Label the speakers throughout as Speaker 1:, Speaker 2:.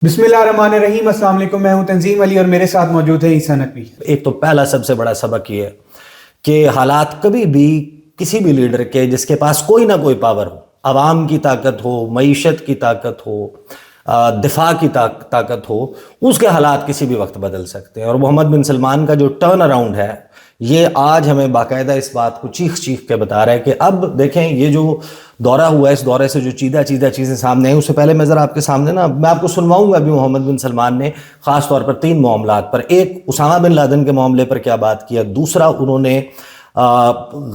Speaker 1: بسم اللہ الرحمن الرحیم۔ السلام علیکم، میں ہوں تنظیم علی اور میرے ساتھ موجود ہے عیسیٰ نقوی۔
Speaker 2: ایک تو پہلا سب سے بڑا سبق یہ ہے کہ حالات کبھی بھی کسی بھی لیڈر کے جس کے پاس کوئی نہ کوئی پاور ہو، عوام کی طاقت ہو، معیشت کی طاقت ہو، دفاع کی طاقت ہو، اس کے حالات کسی بھی وقت بدل سکتے ہیں۔ اور محمد بن سلمان کا جو ٹرن اراؤنڈ ہے یہ آج ہمیں باقاعدہ اس بات کو چیخ چیخ کے بتا رہا ہے کہ اب دیکھیں یہ جو دورہ ہوا ہے، اس دورے سے جو چیدہ چیزیں سامنے ہیں، اس سے پہلے میں ذرا آپ کے سامنے میں آپ کو سنواؤں گا ابھی محمد بن سلمان نے خاص طور پر 3 معاملات پر، ایک اسامہ بن لادن کے معاملے پر کیا بات کیا، دوسرا انہوں نے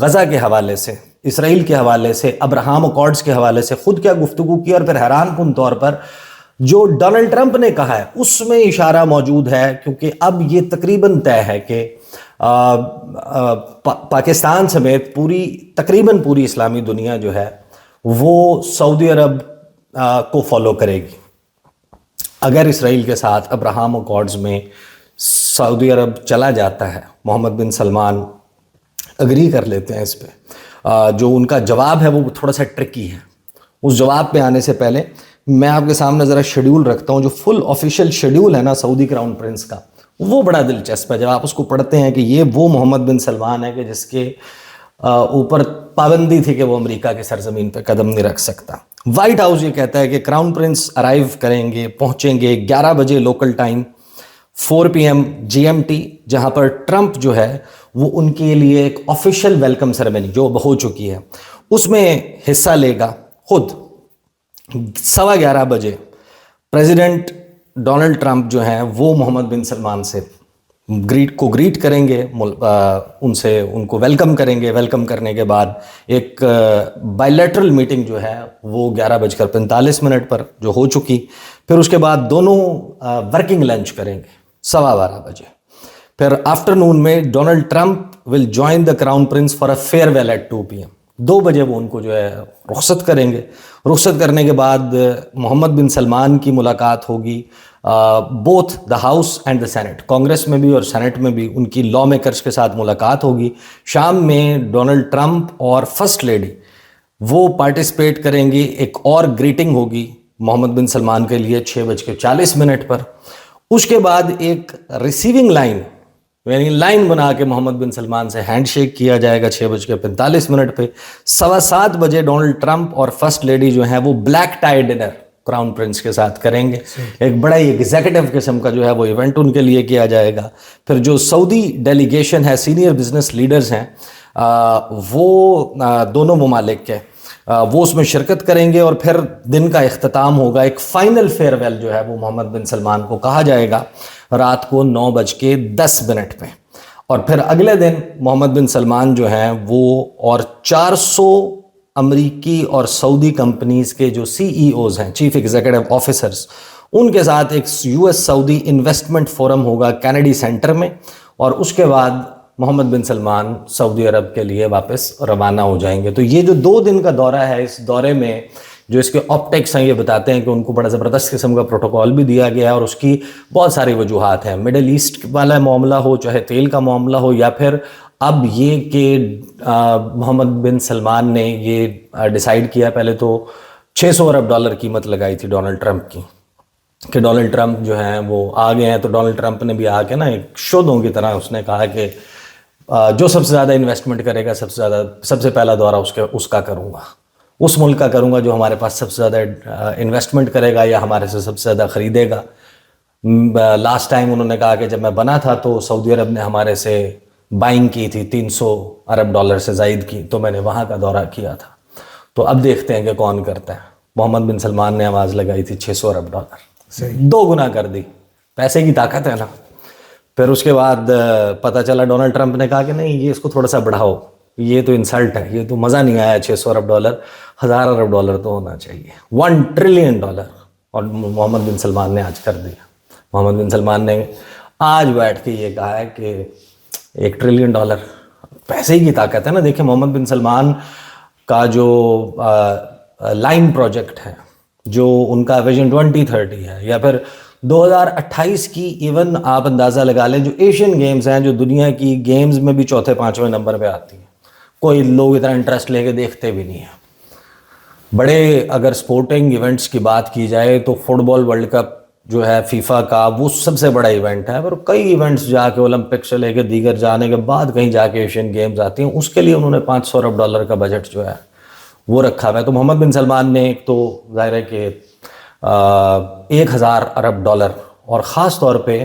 Speaker 2: غزہ کے حوالے سے، اسرائیل کے حوالے سے، ابراہم اکارڈز کے حوالے سے خود کیا گفتگو کی، اور پھر حیران کن طور پر جو ڈونلڈ ٹرمپ نے کہا ہے اس میں اشارہ موجود ہے، کیونکہ اب یہ تقریباً طے ہے کہ پاکستان سمیت تقریباً پوری اسلامی دنیا جو ہے وہ سعودی عرب کو فالو کرے گی۔ اگر اسرائیل کے ساتھ ابراہم اکارڈز میں سعودی عرب چلا جاتا ہے، محمد بن سلمان اگری کر لیتے ہیں اس پہ، جو ان کا جواب ہے وہ تھوڑا سا ٹرکی ہے۔ اس جواب پہ آنے سے پہلے میں آپ کے سامنے ذرا شیڈیول رکھتا ہوں، جو فل آفیشیل شیڈیول ہے نا سعودی کراؤن پرنس کا، وہ بڑا دلچسپ ہے۔ جب آپ اس کو پڑھتے ہیں کہ یہ وہ محمد بن سلمان ہے کہ جس کے اوپر پابندی تھی کہ وہ امریکہ کے سرزمین پہ قدم نہیں رکھ سکتا۔ وائٹ ہاؤس یہ کہتا ہے کہ کراؤن پرنس ارائیو کریں گے، پہنچیں گے 11 بجے لوکل ٹائم، 4 PM GMT، جہاں پر ٹرمپ جو ہے وہ ان کے لیے ایک آفیشیل ویلکم سیریمنی جو ہو چکی ہے اس میں حصہ لے گا خود۔ 11:15 بجے پریزیڈنٹ ڈونلڈ ٹرمپ جو ہیں وہ محمد بن سلمان سے گریٹ کریں گے، ان کو ویلکم کریں گے۔ ویلکم کرنے کے بعد ایک بائیلیٹرل میٹنگ جو ہے وہ 11:45 پر جو ہو چکی، پھر اس کے بعد دونوں ورکنگ لنچ کریں گے 12:15 بجے۔ پھر آفٹرنون میں Donald Trump will join the crown prince for a farewell at 2 PM، 2 بجے وہ ان کو جو ہے رخصت کریں گے۔ رخصت کرنے کے بعد محمد بن سلمان کی ملاقات ہوگی both the house and the senate, Congress میں بھی اور سینٹ میں بھی ان کی لا میکرز کے ساتھ ملاقات ہوگی۔ شام میں ڈونلڈ ٹرمپ اور فرسٹ لیڈی وہ پارٹیسپیٹ کریں گی، ایک اور گریٹنگ ہوگی محمد بن سلمان کے لیے 6:40 پر۔ اس کے بعد ایک ریسیونگ لائن، یعنی لائن بنا کے محمد بن سلمان سے ہینڈ شیک کیا جائے گا 6:45 پہ۔ 7:15 بجے ڈونلڈ ٹرمپ اور فرسٹ لیڈی جو ہیں وہ black tie dinner crown prince کے ساتھ کریں گے، ایک بڑا ہی ایگزیکٹو قسم کا جو ہے وہ ایونٹ ان کے لیے کیا جائے گا۔ پھر جو سعودی ڈیلیگیشن ہے، سینئر بزنس لیڈرز ہیں، وہ دونوں ممالک کے وہ اس میں شرکت کریں گے، اور پھر دن کا اختتام ہوگا، ایک فائنل فیئر ویل جو ہے وہ محمد بن سلمان کو کہا جائے گا رات کو 9:10 پہ۔ اور پھر اگلے دن محمد بن سلمان جو ہیں وہ اور 400 امریکی اور سعودی کمپنیز کے جو CEOs ہیں، چیف ایگزیکٹو آفیسرز، ان کے ساتھ ایک US سعودی انویسٹمنٹ فورم ہوگا کینیڈی سینٹر میں، اور اس کے بعد محمد بن سلمان سعودی عرب کے لیے واپس روانہ ہو جائیں گے۔ تو یہ جو 2 دن کا دورہ ہے، اس دورے میں جو اس کے آپٹکس ہیں یہ بتاتے ہیں کہ ان کو بڑا زبردست قسم کا پروٹوکول بھی دیا گیا ہے، اور اس کی بہت ساری وجوہات ہیں۔ مڈل ایسٹ والا معاملہ ہو، چاہے تیل کا معاملہ ہو، یا پھر اب یہ کہ محمد بن سلمان نے یہ ڈیسائیڈ کیا، پہلے تو $600 ارب قیمت لگائی تھی ڈونلڈ ٹرمپ کی کہ ڈونلڈ ٹرمپ جو ہیں وہ آ گئے ہیں، تو ڈونلڈ ٹرمپ نے بھی آ کے نا ایک شودوں کی طرح اس نے کہا کہ جو سب سے زیادہ انویسٹمنٹ کرے گا، سب سے پہلا دورہ اس کا کروں گا، اس ملک کا کروں گا جو ہمارے پاس سب سے زیادہ انویسٹمنٹ کرے گا یا ہمارے سے سب سے زیادہ خریدے گا۔ لاسٹ ٹائم انہوں نے کہا کہ جب میں بنا تھا تو سعودی عرب نے ہمارے سے بائنگ کی تھی $300 ارب سے زائد کی، تو میں نے وہاں کا دورہ کیا تھا۔ تو اب دیکھتے ہیں کہ کون کرتا ہے۔ محمد بن سلمان نے آواز لگائی تھی $600 ارب، 2 گنا کر دی، پیسے کی طاقت ہے نا۔ پھر اس کے بعد پتہ چلا ڈونلڈ ٹرمپ نے کہا کہ نہیں، یہ اس کو تھوڑا سا بڑھاؤ، یہ تو انسلٹ ہے، یہ تو مزہ نہیں آیا، $600 ارب، $1000 ارب تو ہونا چاہیے، $1 ٹریلین۔ اور محمد بن سلمان نے آج کر دیا۔ محمد بن سلمان نے آج بیٹھ کے یہ کہا ہے کہ $1 ٹریلین پیسے ہی کی طاقت ہے نا۔ دیکھیں محمد بن سلمان کا جو لائن پروجیکٹ ہے، جو ان کا ویژن 2030 ہے، یا پھر 2028 کی ایون آپ اندازہ لگا لیں، جو ایشین گیمز ہیں، جو دنیا کی گیمز میں بھی 4-5 نمبر پہ آتی ہیں، کوئی لوگ اتنا انٹرسٹ لے کے دیکھتے بھی نہیں ہیں۔ بڑے اگر سپورٹنگ ایونٹس کی بات کی جائے تو فٹ بال ورلڈ کپ جو ہے فیفا کا وہ سب سے بڑا ایونٹ ہے، اور کئی ایونٹس جا کے اولمپک سے لے کے دیگر جانے کے بعد کہیں جا کے ایشین گیمز آتی ہیں، اس کے لیے انہوں نے $500 ارب کا بجٹ جو ہے وہ رکھا ہوا ہے۔ تو محمد بن سلمان نے ایک تو ظاہر ہے کہ 1000 ارب ڈالر، اور خاص طور پہ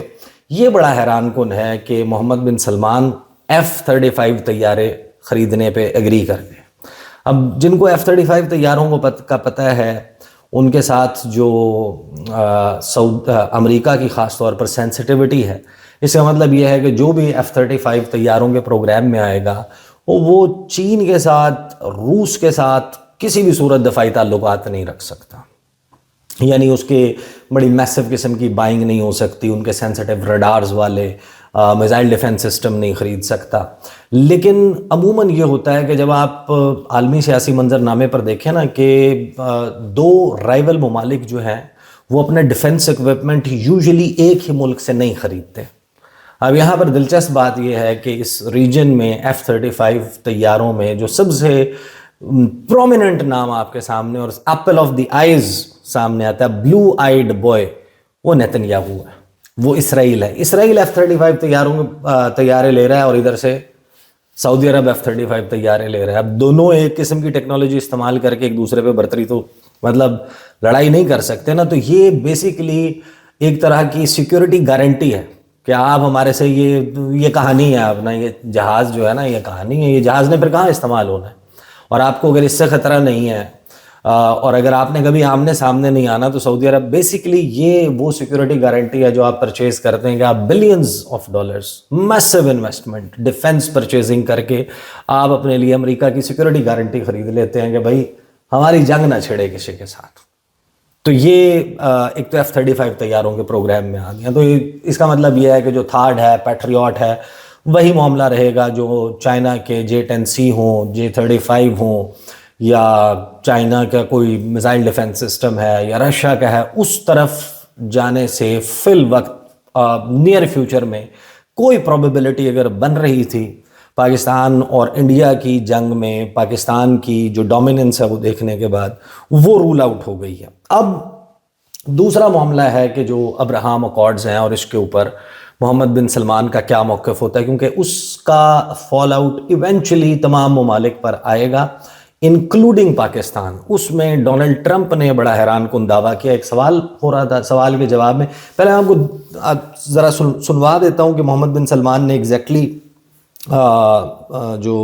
Speaker 2: یہ بڑا حیران کن ہے کہ محمد بن سلمان F-35 طیارے خریدنے پہ ایگری کر گئے۔ اب جن کو F-35 طیاروں کا پتہ ہے، ان کے ساتھ جو امریکہ کی خاص طور پر سینسٹیوٹی ہے، اس کا مطلب یہ ہے کہ جو بھی F-35 طیاروں کے پروگرام میں آئے گا وہ چین کے ساتھ، روس کے ساتھ کسی بھی صورت دفاعی تعلقات نہیں رکھ سکتا، یعنی اس کے بڑی میسو قسم کی بائنگ نہیں ہو سکتی، ان کے سینسٹیو ریڈارز والے میزائل ڈیفنس سسٹم نہیں خرید سکتا۔ لیکن عموماً یہ ہوتا ہے کہ جب آپ عالمی سیاسی منظرنامے پر دیکھیں نا کہ دو رائیول ممالک جو ہیں وہ اپنے ڈیفنس اکوپمنٹ یوزلی ایک ہی ملک سے نہیں خریدتے۔ اب یہاں پر دلچسپ بات یہ ہے کہ اس ریجن میں F-35 طیاروں میں جو سب سے پرومیننٹ نام آپ کے سامنے اور ایپل آف دی آئیز سامنے آتا ہے، بلو آئیڈ بوائے، وہ نیتن یاہو ہے، وہ اسرائیل ہے۔ اسرائیل F-35 طیارے لے رہا ہے، اور ادھر سے سعودی عرب F-35 طیارے لے رہا ہے۔ اب دونوں ایک قسم کی ٹیکنالوجی استعمال کر کے ایک دوسرے پہ برتری تو مطلب لڑائی نہیں کر سکتے نا، تو یہ بیسیکلی ایک طرح کی سیکیورٹی گارنٹی ہے کہ آپ ہمارے سے یہ کہانی ہے اپنا، یہ جہاز جو ہے نا، یہ کہانی ہے، یہ جہاز نے پھر کہاں استعمال ہونا ہے، اور آپ کو اگر اس سے خطرہ نہیں ہے اور اگر آپ نے کبھی آمنے سامنے نہیں آنا، تو سعودی عرب بیسیکلی یہ وہ سیکیورٹی گارنٹی ہے جو آپ پرچیز کرتے ہیں کہ آپ billions of dollars massive investment defence purchasing کر کے آپ اپنے لیے امریکہ کی سیکیورٹی گارنٹی خرید لیتے ہیں کہ بھائی ہماری جنگ نہ چھڑے کسی کے ساتھ۔ تو یہ ایک تو F-35 طیاروں کے پروگرام میں آ گیا۔ تو اس کا مطلب یہ ہے کہ جو تھارڈ ہے، پیٹریوٹ ہے، وہی معاملہ رہے گا جو چائنا کے J-10C ہوں، J-35 ہوں، یا چائنا کا کوئی میزائل ڈیفنس سسٹم ہے، یا رشیا کا ہے، اس طرف جانے سے فی الوقت نیئر فیوچر میں کوئی پروبیبلٹی اگر بن رہی تھی پاکستان اور انڈیا کی جنگ میں، پاکستان کی جو ڈومیننس ہے وہ دیکھنے کے بعد وہ رول آؤٹ ہو گئی ہے۔ اب دوسرا معاملہ ہے کہ جو ابراہم اکارڈز ہیں اور اس کے اوپر محمد بن سلمان کا کیا موقف ہوتا ہے، کیونکہ اس کا فال آؤٹ ایونچولی تمام ممالک پر آئے گا انکلوڈنگ پاکستان۔ اس میں ڈونلڈ ٹرمپ نے بڑا حیران کن دعویٰ کیا۔ ایک سوال ہو رہا تھا، سوال کے جواب میں پہلے آپ کو ذرا سنوا دیتا ہوں کہ محمد بن سلمان نے ایگزیکٹلی جو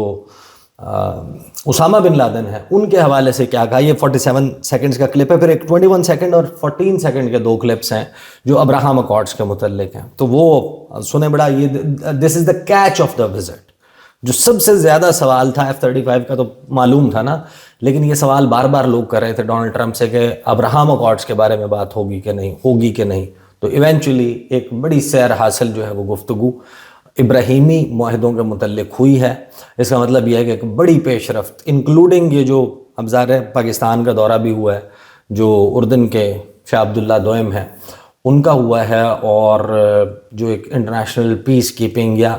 Speaker 2: اسامہ بن لادن ہے ان کے حوالے سے کیا کہا۔ یہ 47 سیکنڈز کا کلپ ہے، پھر ایک 21 سیکنڈ اور 14 سیکنڈ کے 2 کلپس ہیں جو ابراہم اکارڈز کے متعلق ہیں، تو وہ سنیں۔ بڑا یہ this is the catch of the visit. جو سب سے زیادہ سوال تھا F-35 کا تو معلوم تھا نا، لیکن یہ سوال بار بار لوگ کر رہے تھے ڈونلڈ ٹرمپ سے کہ ابراہم اکارڈز کے بارے میں بات ہوگی کہ نہیں۔ تو ایونچولی ایک بڑی سیر حاصل جو ہے وہ گفتگو ابراہیمی معاہدوں کے متعلق ہوئی ہے۔ اس کا مطلب یہ ہے کہ ایک بڑی پیش رفت انکلوڈنگ یہ جو اب ظاہر ہے پاکستان کا دورہ بھی ہوا ہے، جو اردن کے شاہ عبداللہ دوئم ہیں ان کا ہوا ہے، اور جو ایک انٹرنیشنل پیس کیپنگ یا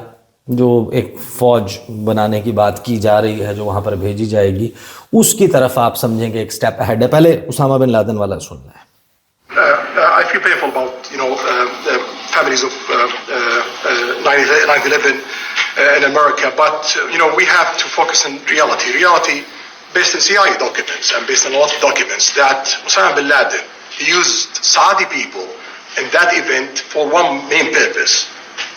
Speaker 2: جو ایک فوج بنانے کی بات کی جا رہی ہے جو وہاں پر بھیجی جائے گی، اس کی طرف آپ سمجھیں کہ ایک سٹیپ اہیڈ ہے۔ پہلے اسامہ بن لادن والا سن لیں۔
Speaker 3: I feel painful about the families of 9/11 in America, but we have to focus on reality based on CIA documents and based on a lot of documents that Osama bin Laden used Saudi people in that event for one main purpose,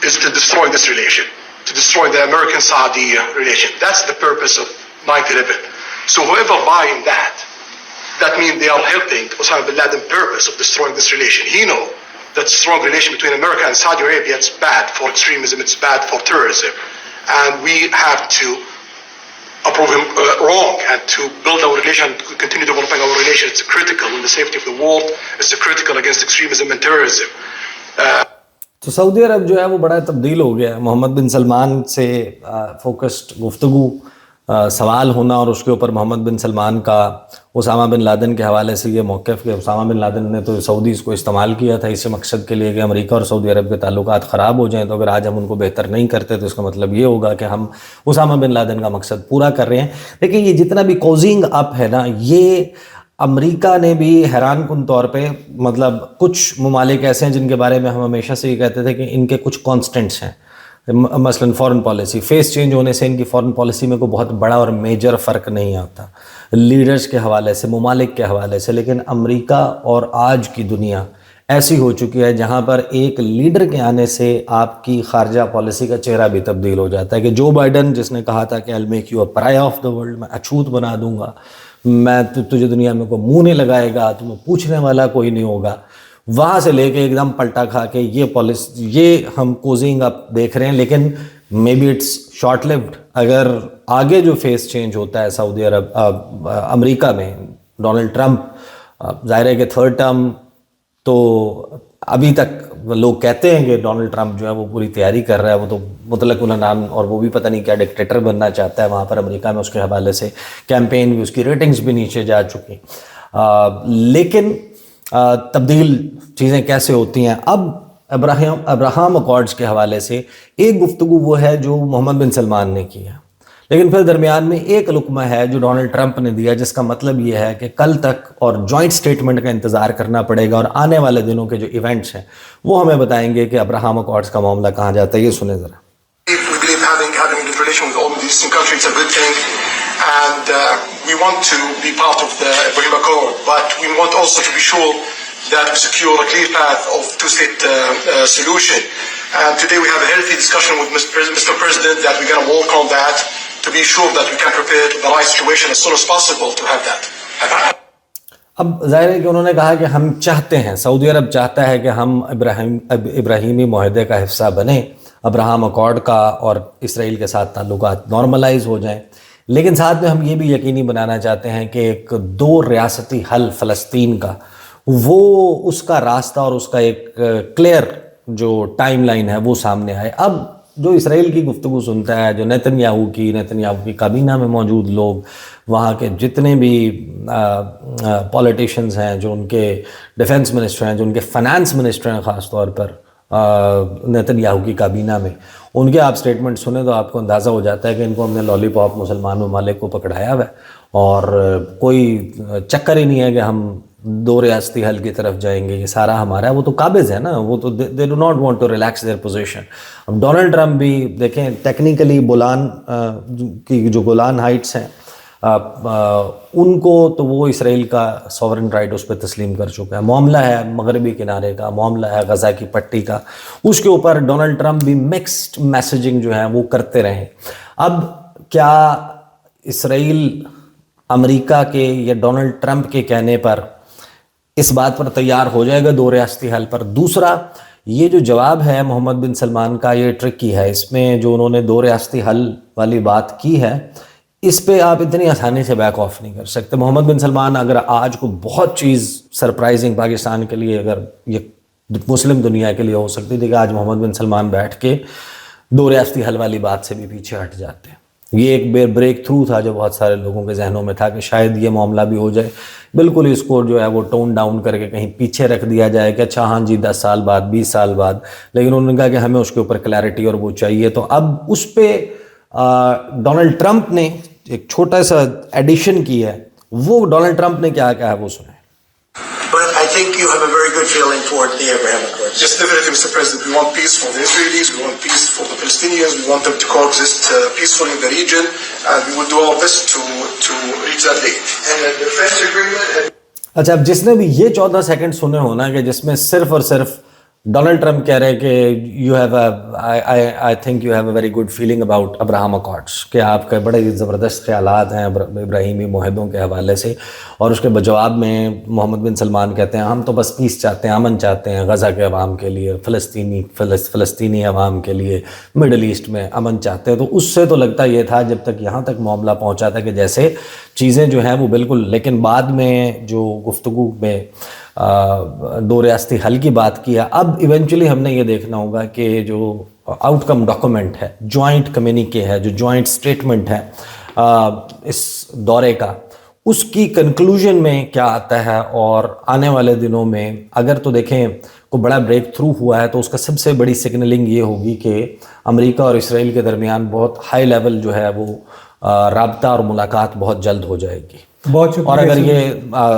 Speaker 3: is to destroy this relation, to destroy the American-Saudi relation. That's the purpose of 9/11. So whoever buying that means they are helping Osama bin Laden's purpose of destroying this relation. He know that strong relation between America and Saudi Arabia, it's bad for extremism, it's bad for terrorism. And we have to approve him wrong and to build our relation, continue developing our relation. It's critical in the safety of the world. It's critical against extremism and terrorism.
Speaker 2: تو سعودی عرب جو ہے وہ بڑا تبدیل ہو گیا ہے۔ محمد بن سلمان سے focused گفتگو، سوال ہونا، اور اس کے اوپر محمد بن سلمان کا اسامہ بن لادن کے حوالے سے یہ موقف کہ اسامہ بن لادن نے تو سعودیز کو استعمال کیا تھا اس مقصد کے لیے کہ امریکہ اور سعودی عرب کے تعلقات خراب ہو جائیں، تو اگر آج ہم ان کو بہتر نہیں کرتے تو اس کا مطلب یہ ہوگا کہ ہم اسامہ بن لادن کا مقصد پورا کر رہے ہیں۔ لیکن یہ جتنا بھی کوزنگ اپ ہے نا، یہ امریکہ نے بھی حیران کن طور پہ مطلب کچھ ممالک ایسے ہیں جن کے بارے میں ہم ہمیشہ سے یہ کہتے تھے کہ ان کے کچھ کانسٹنٹس ہیں، مثلاً فورن پالیسی، فیس چینج ہونے سے ان کی فورن پالیسی میں کوئی بہت بڑا اور میجر فرق نہیں آتا لیڈرز کے حوالے سے، ممالک کے حوالے سے، لیکن امریکہ اور آج کی دنیا ایسی ہو چکی ہے جہاں پر ایک لیڈر کے آنے سے آپ کی خارجہ پالیسی کا چہرہ بھی تبدیل ہو جاتا ہے. کہ جو بائیڈن جس نے کہا تھا کہ I'll make you a pariah of the world، میں اچھوت بنا دوں گا، میں تجھے دنیا میں کوئی منہ نہیں لگائے گا، تمہیں پوچھنے والا کوئی نہیں ہوگا، وہاں سے لے کے ایک دم پلٹا کھا کے یہ پالیسی، یہ ہم کوزنگ اب دیکھ رہے ہیں. لیکن maybe it's short lived. اگر آگے جو فیس چینج ہوتا ہے سعودی عرب امریکہ میں، ڈونلڈ ٹرمپ ظاہر ہے کہ تھرڈ ٹرم تو ابھی تک لوگ کہتے ہیں کہ ڈونلڈ ٹرمپ جو ہے وہ پوری تیاری کر رہا ہے، وہ تو مطلق العنان، اور وہ بھی پتہ نہیں کیا ڈکٹیٹر بننا چاہتا ہے وہاں پر امریکہ میں. اس کے حوالے سے کیمپین بھی، اس کی ریٹنگز بھی نیچے جا چکی. لیکن تبدیل چیزیں کیسے ہوتی ہیں. اب ابراہم اکارڈز کے حوالے سے ایک گفتگو وہ ہے جو محمد بن سلمان نے کی ہے، لیکن پھر درمیان میں ایک لقمہ ہے جو ڈونلڈ ٹرمپ نے دیا، جس کا مطلب یہ ہے کہ کل تک اور جوائنٹ سٹیٹمنٹ کا انتظار کرنا پڑے گا، اور آنے والے دنوں کے جو ایونٹس ہیں وہ ہمیں بتائیں گے کہ ابراہم اکارڈز کا معاملہ کہاں جاتا ہے. یہ سنیں ذرا.
Speaker 3: We believe having good relation with all these countries is a good thing, and we want to be part of the Ibrahim Accord, but we want also to be sure that we secure a clear path of two-state solution. And today we have a healthy discussion with Mr. President that we're going to work on that to be sure that we can prepare the right situation as soon as possible to have that.
Speaker 2: اب ظاہر ہے کہ انہوں نے کہا کہ ہم چاہتے ہیں، سعودی عرب چاہتا ہے کہ ہم ابراہیمی معاہدے کا حصہ بنیں، ابراہم اکارڈ کا، اور اسرائیل کے ساتھ تعلقات نارملائز ہو جائیں. لیکن ساتھ میں ہم یہ بھی یقینی بنانا چاہتے ہیں کہ ایک دو ریاستی حل فلسطین کا، وہ اس کا راستہ اور اس کا ایک کلیئر جو ٹائم لائن ہے وہ سامنے آئے. اب جو اسرائیل کی گفتگو سنتا ہے، جو نیتن یاہو کی کابینہ میں موجود لوگ، وہاں کے جتنے بھی پولیٹیشنز ہیں، جو ان کے ڈیفنس منسٹر ہیں، جو ان کے فنانس منسٹر ہیں، خاص طور پر نیتن یاہو کی کابینہ میں، ان کے آپ سٹیٹمنٹ سنیں تو آپ کو اندازہ ہو جاتا ہے کہ ان کو ہم نے لالی پاپ مسلمان ممالک کو پکڑایا ہوا ہے، اور کوئی چکر ہی نہیں ہے کہ ہم دو ریاستی حل کی طرف جائیں گے، یہ سارا ہمارا ہے. وہ تو قابض ہے نا، وہ تو they do not want to relax their position. اب ڈونلڈ ٹرمپ بھی دیکھیں، ٹیکنیکلی کی جو گولان ہائٹس ہیں ان کو تو وہ اسرائیل کا سوورن رائٹ اس پہ تسلیم کر چکا ہے. معاملہ ہے مغربی کنارے کا، معاملہ ہے غزہ کی پٹی کا، اس کے اوپر ڈونلڈ ٹرمپ بھی مکسڈ میسیجنگ جو ہے وہ کرتے رہے. اب کیا اسرائیل امریکہ کے یا ڈونلڈ ٹرمپ کے کہنے پر اس بات پر تیار ہو جائے گا دو ریاستی حل پر؟ دوسرا، یہ جو جواب ہے محمد بن سلمان کا، یہ ٹرکی ہے. اس میں جو انہوں نے دو ریاستی حل والی بات کی ہے، اس پہ آپ اتنی آسانی سے بیک آف نہیں کر سکتے. محمد بن سلمان اگر آج کو بہت چیز سرپرائزنگ پاکستان کے لیے، اگر یہ مسلم دنیا کے لیے ہو سکتی تھی کہ آج محمد بن سلمان بیٹھ کے دو ریاستی حل والی بات سے بھی پیچھے ہٹ جاتے ہیں. یہ ایک بریک تھرو تھا جو بہت سارے لوگوں کے ذہنوں میں تھا کہ شاید یہ معاملہ بھی ہو جائے. بالکل اس کو جو ہے وہ ٹون ڈاؤن کر کے کہیں پیچھے رکھ دیا جائے کہ اچھا ہاں جی 10 سال بعد 20 سال بعد. لیکن انہوں نے کہا کہ ہمیں اس کے اوپر کلیئرٹی اور وہ چاہیے. تو اب اس پہ ڈونلڈ ٹرمپ نے ایک چھوٹا سا ایڈیشن کی ہے. وہ ڈونلڈ ٹرمپ نے کیا کہا ہے وہ سنیں.
Speaker 4: But I think you have a very good feeling toward the Abraham Accords.
Speaker 3: Yes, definitely, Mr. President. We want peace for the Israelis, we want peace for the Palestinians, we want them to coexist peacefully in the region, and we will do our best to reach that date.
Speaker 4: And the French agreement...
Speaker 2: اچھا، اب جس نے بھی یہ 14 second سنے ہونا کہ جس میں صرف اور صرف ڈونلڈ ٹرمپ کہہ رہے کہ I think you have a very good feeling about Abraham Accords, کہ آپ کے بڑے زبردست خیالات ہیں ابراہیمی معاہدوں کے حوالے سے. اور اس کے جواب میں محمد بن سلمان کہتے ہیں ہم تو بس پیس چاہتے ہیں، امن چاہتے ہیں غزہ کے عوام کے لیے، فلسطینی عوام کے لیے، مڈل ایسٹ میں امن چاہتے ہیں. تو اس سے تو لگتا یہ تھا جب تک یہاں تک معاملہ پہنچا تھا کہ جیسے چیزیں جو ہیں وہ بالکل. لیکن بعد میں جو گفتگو میں دو ریاستی حل کی بات کیا، اب ایونچولی ہم نے یہ دیکھنا ہوگا کہ جو آؤٹ کم ڈاکومنٹ ہے، جوائنٹ کمیونیکے ہے، جو جوائنٹ سٹیٹمنٹ ہے اس دورے کا، اس کی کنکلوژن میں کیا آتا ہے. اور آنے والے دنوں میں اگر تو دیکھیں کوئی بڑا بریک تھرو ہوا ہے تو اس کا سب سے بڑی سگنلنگ یہ ہوگی کہ امریکہ اور اسرائیل کے درمیان بہت ہائی لیول جو ہے وہ رابطہ اور ملاقات بہت جلد ہو جائے گی.
Speaker 1: بہت شکریہ.
Speaker 2: اور اگر یہ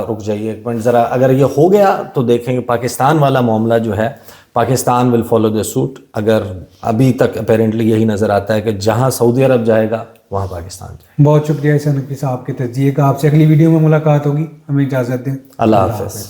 Speaker 2: رک جائیے ایک منٹ ذرا, اگر یہ ہو گیا تو دیکھیں گے پاکستان والا معاملہ جو ہے, Pakistan will follow the suit. اگر ابھی تک اپیرنٹلی یہی نظر آتا ہے کہ جہاں سعودی عرب جائے گا وہاں پاکستان جائے.
Speaker 1: بہت شکریہ احسان نقوی صاحب کے تجزیے کا. آپ سے اگلی ویڈیو میں ملاقات ہوگی, ہمیں اجازت دیں.
Speaker 2: اللہ حافظ.